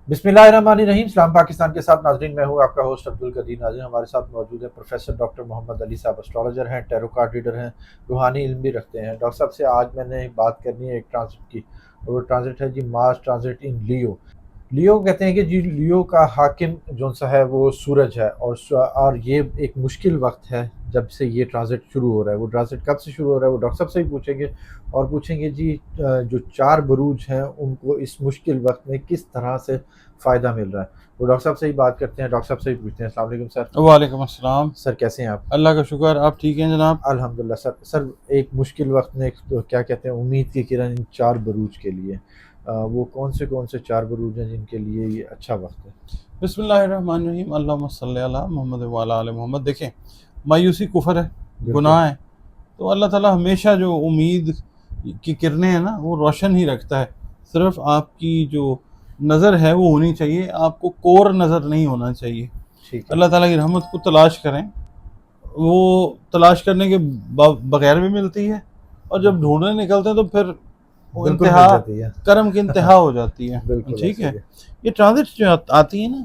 बिस्मिल्लाहिर्रहमानिर्रहीम। इस्लाम पाकिस्तान के साथ नाजरीन, मैं हूँ आपका होस्ट अब्दुल कदीर नाज़रीन। हमारे साथ मौजूद है प्रोफेसर डॉक्टर मोहम्मद अली साहब। एस्ट्रोलॉजर हैं, टैरो कार्ड रीडर हैं, रूहानी इल्म भी रखते हैं। डॉक्टर साहब से आज मैंने बात करनी है एक ट्रांजिट की, और वो ट्रांजिट है जी मार्स ट्रांजिट इन लियो। लियो कहते हैं कि जी लियो का हाकिम जो सा है वो सूरज है, और ये एक मुश्किल वक्त है जब से ये ट्रांजिट शुरू हो रहा है। वो ट्रांजिट कब से शुरू हो रहा है वो डॉक्टर साहब से ही पूछेंगे, और पूछेंगे जी जो चार बुरूज हैं उनको इस मुश्किल वक्त में किस तरह से फ़ायदा मिल रहा है। वो डॉक्टर साहब से ही बात करते हैं, डॉक्टर साहब से ही पूछते हैं। अस्सलाम वालेकुम सर। वालेकुम अस्सलाम। सर कैसे हैं आप? अल्लाह का शुक्र, आप ठीक हैं जनाब? अल्हम्दुलिल्लाह सर। सर एक मुश्किल वक्त में एक तो क्या कहते हैं उम्मीद की किरण इन चार बुरूज के लिए, वो कौन से चार बुरूज हैं जिनके लिए ये अच्छा वक्त है? बिस्मिल्लाहिर्रहमानिर्रहीम, अल्लाहुम्मा सल्ली अला मोहम्मद व अला आले मोहम्मद। देखें, मायूसी कुफर है, बिल्कुल। गुनाह है। तो अल्लाह ताला हमेशा जो उम्मीद की किरणें हैं ना, वो रोशन ही रखता है। सिर्फ आपकी जो नज़र है वो होनी चाहिए, आपको कोर नज़र नहीं होना चाहिए। ठीक है। अल्लाह ताला की रहमत को तलाश करें, वो तलाश करने के बगैर भी मिलती है, और जब हम्म, ढूंढने निकलते हैं तो फिर वो बिल्कुल इंतहा, मिल जाती है। कर्म की इंतहा हो जाती है। बिल्कुल ठीक ऐसे है। ही है। ये ट्रांजिट जो आती है ना,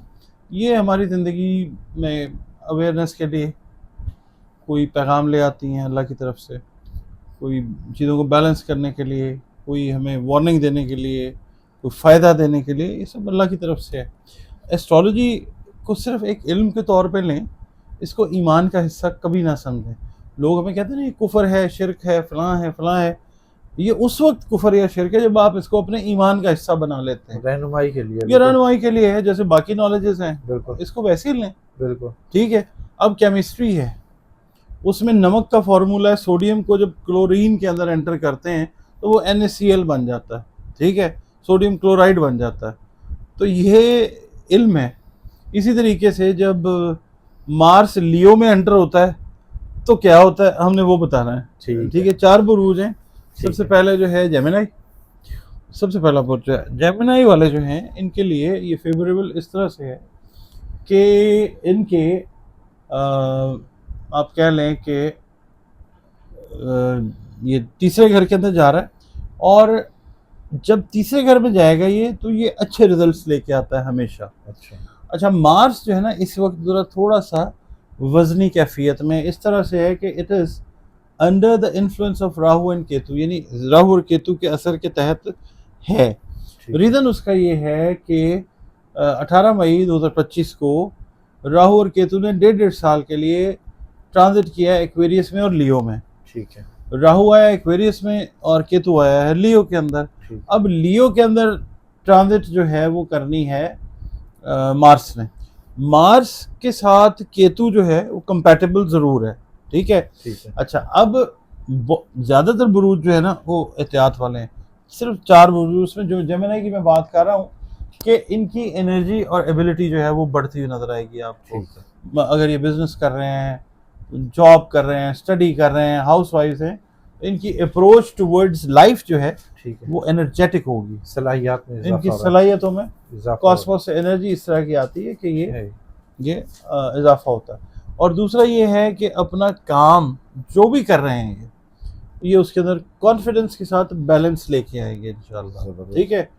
ये हमारी ज़िंदगी में अवेयरनेस के लिए कोई पैगाम ले आती हैं अल्लाह की तरफ से, कोई चीज़ों को बैलेंस करने के लिए, कोई हमें वार्निंग देने के लिए, कोई फ़ायदा देने के लिए, ये सब अल्लाह की तरफ से है। एस्ट्रोलॉजी को सिर्फ एक इल्म के तौर पे लें, इसको ईमान का हिस्सा कभी ना समझें। लोग हमें कहते हैं ना ये कुफर है, शिरक है, फ़लाँ है। ये उस वक्त कुफर या शिरक है जब आप इसको अपने ईमान का हिस्सा बना लेते हैं। रहनुमाई के लिए ये बिल्कुल। रहनुमाई के लिए है, जैसे बाकी नॉलेजेस हैं, बिल्कुल। इसको वैसे ही लें। बिल्कुल। ठीक है। अब केमिस्ट्री है, उसमें नमक का फार्मूला है, सोडियम को जब क्लोरीन के अंदर एंटर करते हैं तो वो NaCl बन जाता है। ठीक है, सोडियम क्लोराइड बन जाता है। तो ये इल्म है। इसी तरीके से जब मार्स लियो में एंटर होता है तो क्या होता है, हमने वो बताना है। ठीक ठीक है। है, चार बुरूज हैं। ठीक सबसे है। पहले जो है जेमिनाई। सबसे पहला बुर्ज है जेमिनाई वाले जो हैं, इनके लिए ये फेवरेबल इस तरह से है कि इनके आप कह लें कि ये तीसरे घर के अंदर जा रहा है, और जब तीसरे घर में जाएगा ये, तो ये अच्छे रिजल्ट्स लेके आता है हमेशा। अच्छा। अच्छा, मार्स जो है ना इस वक्त ज़रा थोड़ा सा वजनी कैफियत में इस तरह से है कि it is under the influence of Rahu and Ketu, यानी राहु और केतु के असर के तहत है। ठीक है। रीज़न उसका ये है कि 18 मई 2025 को राहु और केतु ने 1.5 साल के लिए ट्रांजिट किया है एक्वेरियस में और लियो में। ठीक है। राहु आया एक्वेरियस में और केतु आया है लियो के अंदर। ठीक। अब लियो के अंदर ट्रांजिट जो है वो करनी है मार्स ने। मार्स के साथ केतु जो है वो कंपैटिबल ज़रूर है। ठीक है। ठीक है। अच्छा, अब ज़्यादातर बुरूज जो है ना वो एहतियात वाले हैं। सिर्फ 4 बुरूज में जो जेमिनी की मैं बात कर रहा हूँ कि इनकी एनर्जी और एबिलिटी जो है वो बढ़ती हुई नजर आएगी आपको। ठीक है। अगर ये बिजनेस कर रहे हैं, जॉब कर रहे हैं, स्टडी कर रहे हैं, हाउस वाइफ हैं, इनकी अप्रोच टुवर्ड्स लाइफ जो है ठीक है। वो एनर्जेटिक होगी। सलाहियत में इनकी इजाफा हो रहा सलाहियतों में है। इजाफा हो रहा कॉस्मोस से एनर्जी इस तरह की आती है कि है। ये इजाफा होता है। और दूसरा ये है कि अपना काम जो भी कर रहे हैं ये उसके अंदर कॉन्फिडेंस के साथ बैलेंस लेके आएंगे इंशाल्लाह। ज़बरदस्त। ठीक है।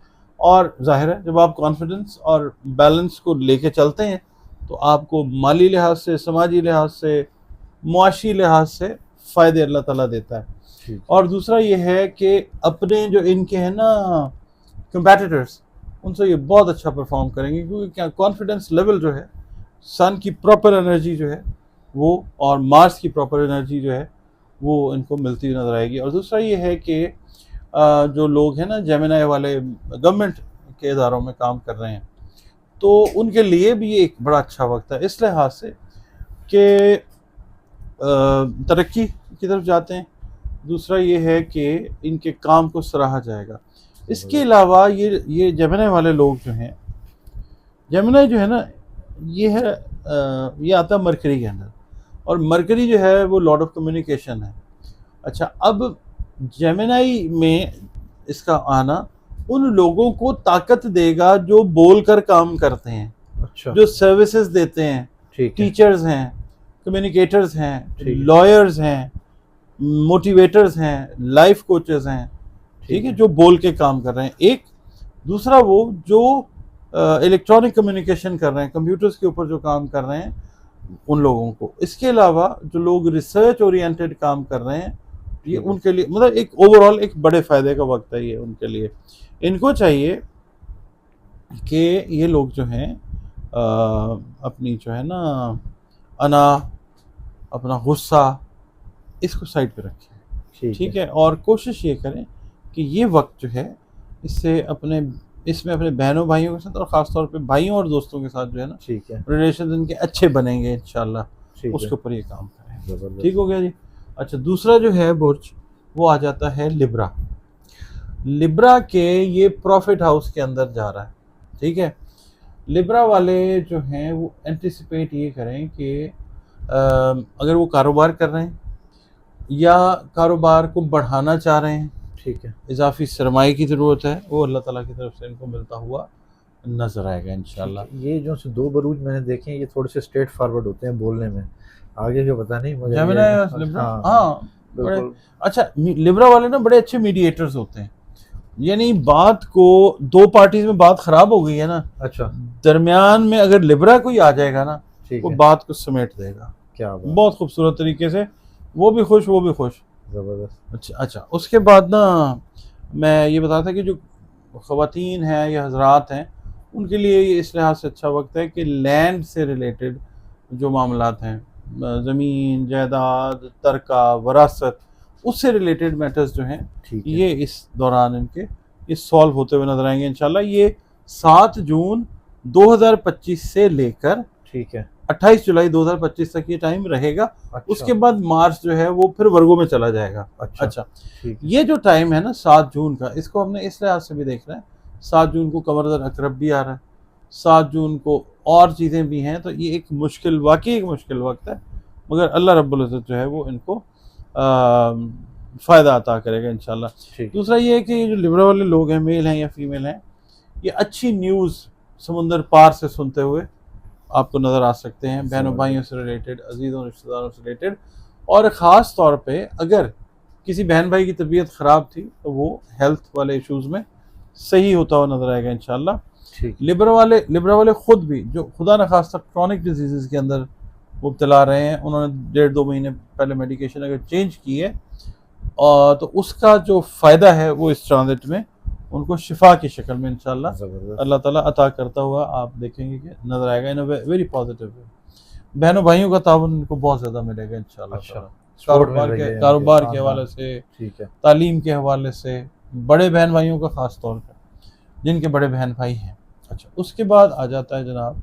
और जाहिर है जब आप कॉन्फिडेंस और बैलेंस को लेके चलते हैं तो आपको माली लिहाज से, समाजी लिहाज से, मुआशी लिहाज से फ़ायदे अल्लाह ताला देता है। ठीक है। और दूसरा ये है कि अपने जो इनके हैं ना कंपेटिटर्स, उनसे ये बहुत अच्छा परफॉर्म करेंगे, क्योंकि क्या कॉन्फिडेंस लेवल जो है, सन की प्रॉपर एनर्जी जो है वो, और मार्स की प्रॉपर एनर्जी जो है वो इनको मिलती हुई नजर आएगी। और दूसरा ये है कि जो लोग हैं ना जेमिनी वाले, गवर्नमेंट के इदारों में काम कर रहे हैं, तो उनके लिए भी ये एक बड़ा अच्छा वक्त है इस लिहाज से कि तरक्की की तरफ जाते हैं। दूसरा ये है कि इनके काम को सराहा जाएगा। इसके अलावा ये जेमिनी वाले लोग जो हैं, जेमिनी जो है ना ये है ये आता है मरकरी के अंदर, और मरकरी जो है वो लॉर्ड ऑफ कम्युनिकेशन है। अच्छा, अब जेमिनी में इसका आना उन लोगों को ताकत देगा जो बोलकर काम करते हैं, अच्छा। जो सर्विसेज देते हैं, ठीक है। टीचर्स हैं, कम्युनिकेटर्स हैं, ठीक है। लॉयर्स हैं, मोटिवेटर्स हैं, लाइफ कोचेस हैं। ठीक ठीक है, है। जो बोल के काम कर रहे हैं। एक दूसरा वो जो इलेक्ट्रॉनिक कम्युनिकेशन कर रहे हैं, कंप्यूटर्स के ऊपर जो काम कर रहे हैं उन लोगों को। इसके अलावा जो लोग रिसर्च ओरिएंटेड काम कर रहे हैं, ये ठीक है। उनके लिए मतलब एक ओवरऑल एक बड़े फायदे का वक्त है ये उनके लिए। इनको चाहिए कि ये लोग जो हैं अपनी जो है ना अना, अपना गुस्सा, इसको साइड पे रखें, ठीक है। और कोशिश ये करें कि ये वक्त जो है इससे इसमें अपने बहनों भाइयों के साथ और ख़ास तौर पे भाइयों और दोस्तों के साथ जो है ना, ठीक है। रिलेशन इनके अच्छे बनेंगे इंशाल्लाह, ठीक उसके है। ऊपर ये काम करें। ज़बरदस्त। ठीक हो गया जी। अच्छा, दूसरा जो है बुर्ज वो आ जाता है लिब्रा। लिब्रा के ये प्रॉफिट हाउस के अंदर जा रहा है, ठीक है। लिब्रा वाले जो हैं वो एंटिसिपेट ये करें कि अगर वो कारोबार कर रहे हैं या कारोबार को बढ़ाना चाह रहे हैं, ठीक है। इजाफी सरमाए की ज़रूरत है, वो अल्लाह ताला की तरफ से इनको मिलता हुआ नजर आएगा ठीक इंशाल्लाह। है। ये जो से 2 बरूज मैंने देखे हैं, ये थोड़े से स्ट्रेट फॉरवर्ड होते हैं बोलने में। आगे का पता नहीं मगर ये जेमिनाई और लिब्रा, हाँ, हाँ, हाँ बड़े बिल्कुल। अच्छा। लिब्रा वाले ना बड़े अच्छे मीडिएटर्स होते हैं, यानी बात को दो पार्टीज में बात खराब हो गई है ना, अच्छा, दरमियान में अगर लिब्रा कोई आ जाएगा ना, ठीक वो है। बात को समेट देगा क्या बात। बहुत खूबसूरत तरीके से, वो भी खुश वो भी खुश। ज़बरदस्त। अच्छा अच्छा, उसके बाद ना मैं ये बता था कि जो ख़वातीन हैं या हजरात हैं उनके लिए ये इस लिहाज से अच्छा वक्त है कि लैंड से रिलेटेड जो मामलात हैं, ज़मीन जायदाद तरका वरासत, उससे रिलेटेड मैटर्स जो हैं ठीक है। ये इस दौरान इनके ये सॉल्व होते हुए नजर आएंगे इंशाल्लाह। ये 7 जून 2025 से लेकर ठीक है। 28 जुलाई 2025 तक ये टाइम रहेगा। अच्छा। उसके बाद मार्च जो है वो फिर वर्गों में चला जाएगा। अच्छा। अच्छा, ठीक है। ये जो टाइम है ना 7 जून का, इसको हमने इस लिहाज से भी देखना है, 7 जून को कमर अकरब भी आ रहा है, 7 जून को और चीज़ें भी हैं, तो ये एक मुश्किल, वाकई एक मुश्किल वक्त है, मगर अल्लाह रब्बुल इज़्ज़त जो है वो इनको फ़ायदा अता करेगा इंशाल्लाह। ठीक। दूसरा ये है कि ये जो लिब्रा वाले लोग हैं, मेल हैं या फीमेल हैं, ये अच्छी न्यूज़ समुंदर पार से सुनते हुए आपको नज़र आ सकते हैं, बहनों भाइयों से रिलेटेड, अजीज़ों रिश्तेदारों से रिलेटेड। और ख़ास तौर पे अगर किसी बहन भाई की तबीयत ख़राब थी तो वो हेल्थ वाले इश्यूज़ में सही होता हुआ नज़र आएगा इंशाल्लाह। ठीक। लिब्रा वाले ख़ुद भी जो खुदा न खास्ता क्रॉनिक डिजीज़ के अंदर मुब्तला रहे हैं, उन्होंने 1.5-2 महीने पहले मेडिकेशन अगर चेंज की है और तो उसका जो फ़ायदा है वो इस ट्रांजिट में उनको शिफा की शक्ल में इंशाल्लाह ज़बरदस्त। अल्लाह ताला अता करता हुआ आप देखेंगे कि नज़र आएगा इन वेरी पॉजिटिव वे। बहनों भाइयों का ताउन इनको बहुत ज़्यादा मिलेगा इंशाल्लाह। अच्छा, कारोबार के हाँ, हवाले हाँ। से, ठीक है। तालीम के हवाले से, बड़े बहन भाइयों का ख़ास तौर पर जिनके बड़े बहन भाई हैं। अच्छा, उसके बाद आ जाता है जनाब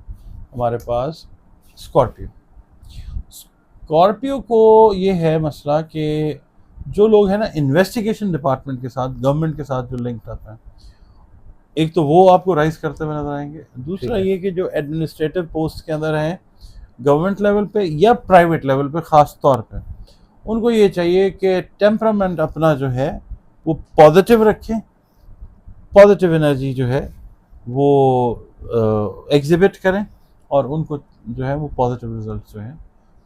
हमारे पास स्कॉर्पियो। स्कॉर्पियो को ये है मसला कि जो लोग हैं ना इन्वेस्टिगेशन डिपार्टमेंट के साथ, गवर्नमेंट के साथ जो लिंक रहते हैं, एक तो वो आपको राइज करते हुए नजर आएंगे। दूसरा ठीक है। ये कि जो एडमिनिस्ट्रेटिव पोस्ट के अंदर हैं गवर्नमेंट लेवल पे या प्राइवेट लेवल पे, ख़ास तौर पे उनको ये चाहिए कि टेम्परामेंट अपना जो है वो पॉजिटिव रखें, पॉजिटिव एनर्जी जो है वो एग्जिबिट करें और उनको जो है वो पॉजिटिव रिजल्ट जो हैं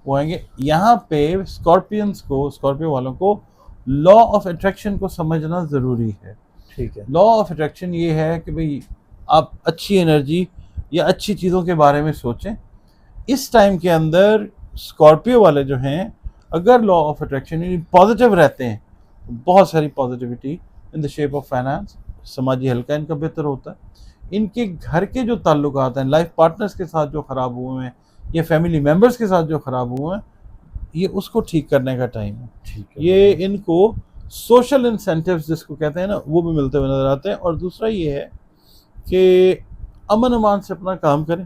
वो आएंगे। यहाँ पे स्कॉर्पियो वालों को लॉ ऑफ अट्रैक्शन को समझना ज़रूरी है। ठीक है। लॉ ऑफ अट्रैक्शन ये है कि भाई आप अच्छी एनर्जी या अच्छी चीज़ों के बारे में सोचें। इस टाइम के अंदर स्कॉर्पियो वाले जो हैं अगर लॉ ऑफ अट्रैक्शन यानी पॉजिटिव रहते हैं तो बहुत सारी positivity in the shape of finance, समाजी हल्का इनका बेहतर होता है। इनके घर के जो ताल्लुकात हैं लाइफ पार्टनर्स के साथ जो ख़राब हुए हैं या फैमिली मेम्बर्स के साथ जो ख़राब हुए हैं, ये उसको ठीक करने का टाइम है। ठीक है। ये इनको सोशल इंसेंटिव्स जिसको कहते हैं ना वो भी मिलते हुए नज़र आते हैं। और दूसरा ये है कि अमन अमान से अपना काम करें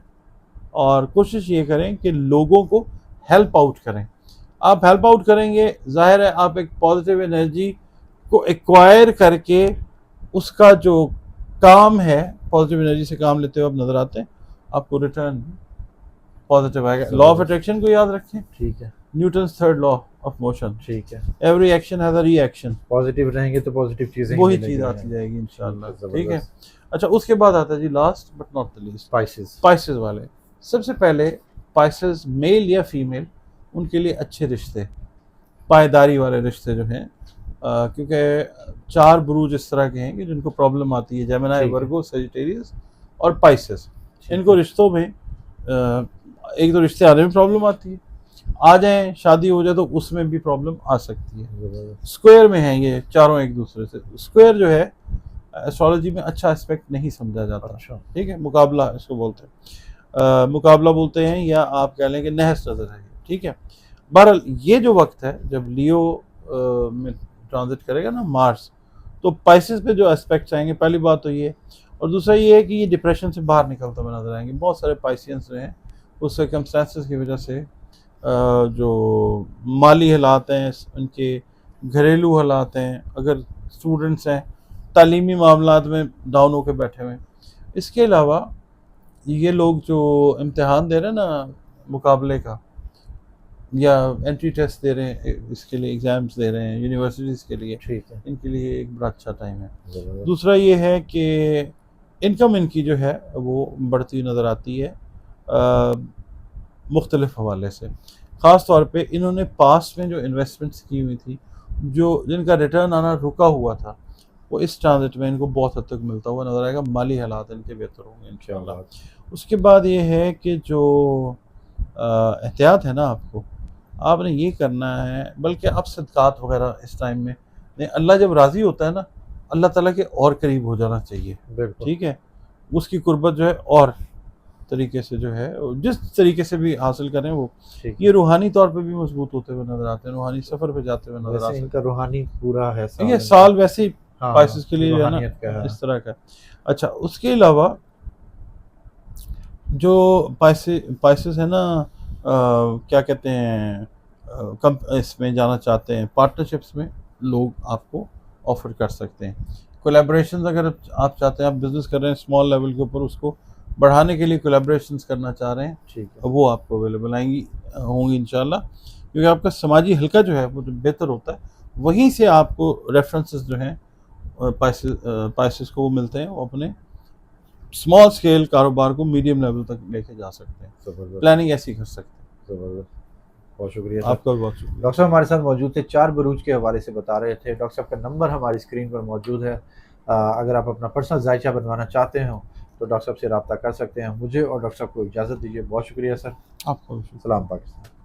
और कोशिश ये करें कि लोगों को हेल्प आउट करें। आप हेल्प आउट करेंगे, जाहिर है आप एक पॉजिटिव एनर्जी को एक्वायर करके उसका जो काम है पॉजिटिव एनर्जी से काम लेते हुए आप नज़र आते हैं, आपको रिटर्न पॉजिटिव आएगा। लॉ ऑफ अट्रैक्शन को याद रखें, ठीक है। Newton's third law of motion, ठीक है। Every action has a reaction, positive रहेंगे तो पॉजिटिव चीज़ें ही वही मिलेंगी चीज़ हमें। आती जाएगी इंशाल्लाह। ठीक है, ठीक है। ज़बरदस्त। अच्छा, उसके बाद आता है जी last but not the least spices. Spices वाले। सबसे पहले स्पाइसेस मेल या फीमेल उनके लिए अच्छे रिश्ते, पायदारी वाले रिश्ते जो हैं, क्योंकि 4 बुरूज इस तरह के हैं कि जिनको प्रॉब्लम आती है, जेमिनी, ठीक है। वर्गो, सजिटेरियस और पाइसेस, इनको रिश्तों में एक तो रिश्ते आने में प्रॉब्लम आती है, आ जाए शादी हो जाए तो उसमें भी प्रॉब्लम आ सकती है। स्क्वायर में है ये चारों एक दूसरे से, स्क्वायर जो है एस्ट्रोलॉजी में अच्छा एस्पेक्ट नहीं समझा जाता। अच्छा। ठीक है, मुकाबला इसको बोलते हैं, मुकाबला बोलते हैं, या आप कह लेंगे नहस नजर है। ठीक है, बहरहाल ये जो वक्त है जब लियो में ट्रांजिट करेगा ना मार्स, तो पाइसेस पे जो एस्पेक्ट्स आएंगे, पहली बात तो ये, और दूसरा ये है कि ये डिप्रेशन से बाहर निकलते हुए नजर आएंगे। बहुत सारे पाइसियंस जो हैं उस सर्कमस्टेंसेस की वजह से जो माली हालात हैं उनके, घरेलू हालात हैं, अगर स्टूडेंट्स हैं तालीमी मामलात में डाउन होकर बैठे हुए हैं। इसके अलावा ये लोग जो इम्तिहान दे रहे हैं ना मुकाबले का, या एंट्री टेस्ट दे रहे हैं, इसके लिए एग्ज़ाम्स दे रहे हैं यूनिवर्सिटीज़ के लिए, ठीक है। इनके लिए एक बड़ा अच्छा टाइम है। ज़बरदस्त। दूसरा ये है कि इनकम इनकी जो है वो बढ़ती नज़र आती है मुख्तलिफ हवाले से। ख़ास तौर पे इन्होंने पास्ट में जो इन्वेस्टमेंट्स की हुई थी, जो जिनका रिटर्न आना रुका हुआ था, वो इस ट्रांजिट में इनको बहुत हद तक मिलता हुआ नज़र आएगा। माली हालात इनके बेहतर होंगे इंशाल्लाह। उसके बाद ये है कि जो एहतियात है ना, आपने ये करना है, बल्कि आप सदक़ात वगैरह इस टाइम में नहीं, अल्लाह जब राज़ी होता है ना, अल्लाह ताला के और करीब हो जाना चाहिए। बिल्कुल। ठीक है, उसकी कुर्बत जो है और तरीके से जो है, जिस तरीके से भी हासिल करें वो, ठीक ये रूहानी तौर पे भी मजबूत होते हुए नजर आते हैं, रूहानी सफ़र पे जाते हुए है। नजर आ वैसे सकते इनका रूहानी पूरा है हैं। ये साल साल वैसे ही हाँ, पाइसेस के लिए जो है ना रूहानियत का है। इस तरह का। अच्छा, उसके अलावा जो पाइसेस है ना, क्या कहते हैं, कम इसमें जाना चाहते हैं, पार्टनरशिप्स में लोग आपको ऑफर कर सकते हैं। कोलैबोरेशंस अगर आप चाहते हैं, आप बिजनेस कर रहे हैं स्मॉल लेवल के ऊपर, उसको बढ़ाने के लिए कोलैबोरेशंस करना चाह रहे हैं, ठीक है। वो आपको अवेलेबल होंगी इंशाल्लाह। क्योंकि आपका समाजी हल्का जो है वो जो बेहतर होता है, वहीं से आपको रेफरेंसेस जो हैं पाइसेस को वो मिलते हैं, वो अपने स्मॉल स्केल कारोबार को मीडियम लेवल तक लेके जा सकते हैं। ज़बरदस्त। प्लानिंग ऐसी कर सकते ज़बरदस्त। बहुत शुक्रिया हैं। सर। आपका भी बहुत शुक्रिया। डॉक्टर साहब हमारे साथ मौजूद थे, 4 बरूज के हवाले से बता रहे थे। डॉक्टर साहब का नंबर हमारी स्क्रीन पर मौजूद है। अगर आप अपना पर्सनल जायचा बनवाना चाहते हो तो डॉक्टर साहब से रब्ता कर सकते हैं। मुझे और डॉक्टर साहब को इजाज़त दीजिए। बहुत शुक्रिया सर। आपका भी शुक्रिया। सलाम पाकिस्तान।